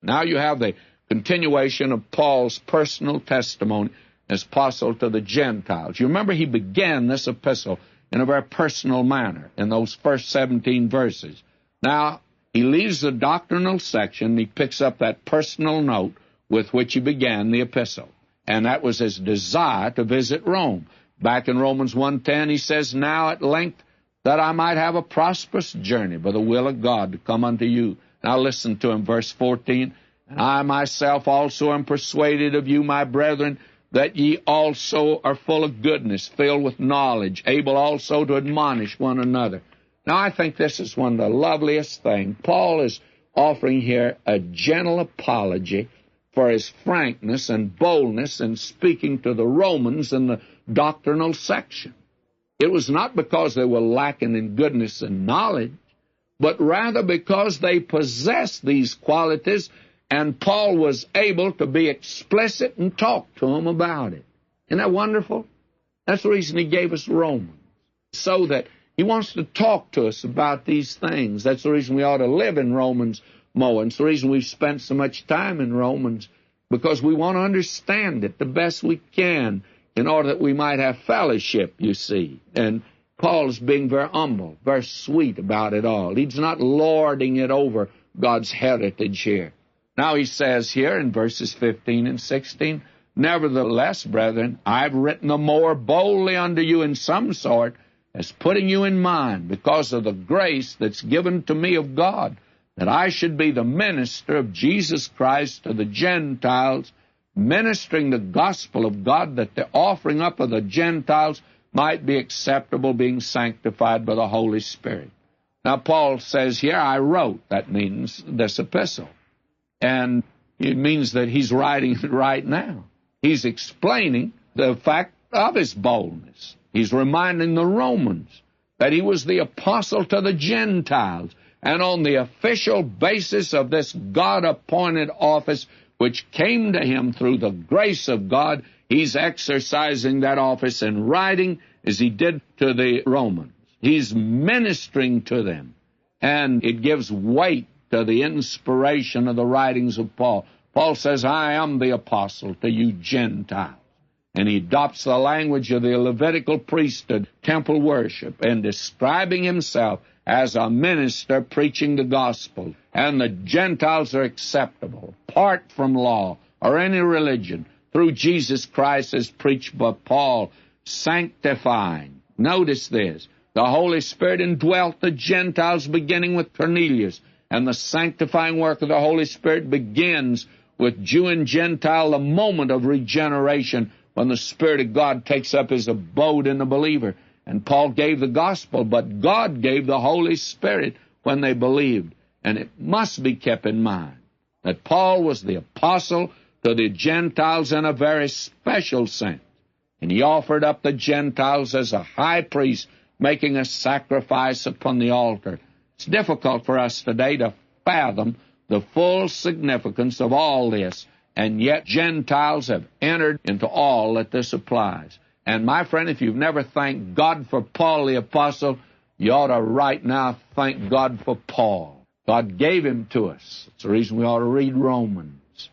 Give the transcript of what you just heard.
Now you have the continuation of Paul's personal testimony as apostle to the Gentiles. You remember he began this epistle in a very personal manner in those first 17 verses. Now, he leaves the doctrinal section, he picks up that personal note with which he began the epistle, and that was his desire to visit Rome. Back in Romans 1:10, he says, "Now at length that I might have a prosperous journey by the will of God to come unto you." Now listen to him, verse 14, "And I myself also am persuaded of you, my brethren, that ye also are full of goodness, filled with knowledge, able also to admonish one another." Now, I think this is one of the loveliest things. Paul is offering here a gentle apology for his frankness and boldness in speaking to the Romans in the doctrinal section. It was not because they were lacking in goodness and knowledge, but rather because they possessed these qualities, and Paul was able to be explicit and talk to them about it. Isn't that wonderful? That's the reason he gave us Romans, so that he wants to talk to us about these things. That's the reason we ought to live in Romans more. It's the reason we've spent so much time in Romans, because we want to understand it the best we can in order that we might have fellowship, you see. And Paul's being very humble, very sweet about it all. He's not lording it over God's heritage here. Now he says here in verses 15 and 16, "Nevertheless, brethren, I've written the more boldly unto you in some sort, as putting you in mind, because of the grace that's given to me of God, that I should be the minister of Jesus Christ to the Gentiles, ministering the gospel of God, that the offering up of the Gentiles might be acceptable, being sanctified by the Holy Spirit." Now, Paul says here, "I wrote." That means this epistle. And it means that he's writing it right now. He's explaining the fact of his boldness. He's reminding the Romans that he was the apostle to the Gentiles, and on the official basis of this God-appointed office which came to him through the grace of God, he's exercising that office in writing as he did to the Romans. He's ministering to them, and it gives weight to the inspiration of the writings of Paul. Paul says, "I am the apostle to you Gentiles." And he adopts the language of the Levitical priesthood, temple worship, and describing himself as a minister preaching the gospel. And the Gentiles are acceptable, apart from law or any religion, through Jesus Christ as preached by Paul, sanctifying. Notice this. The Holy Spirit indwelt the Gentiles beginning with Cornelius, and the sanctifying work of the Holy Spirit begins with Jew and Gentile the moment of regeneration, when the Spirit of God takes up his abode in the believer. And Paul gave the gospel, but God gave the Holy Spirit when they believed. And it must be kept in mind that Paul was the apostle to the Gentiles in a very special sense. And he offered up the Gentiles as a high priest, making a sacrifice upon the altar. It's difficult for us today to fathom the full significance of all this, and yet Gentiles have entered into all that this applies. And my friend, if you've never thanked God for Paul the apostle, you ought to right now thank God for Paul. God gave him to us. It's the reason we ought to read Romans.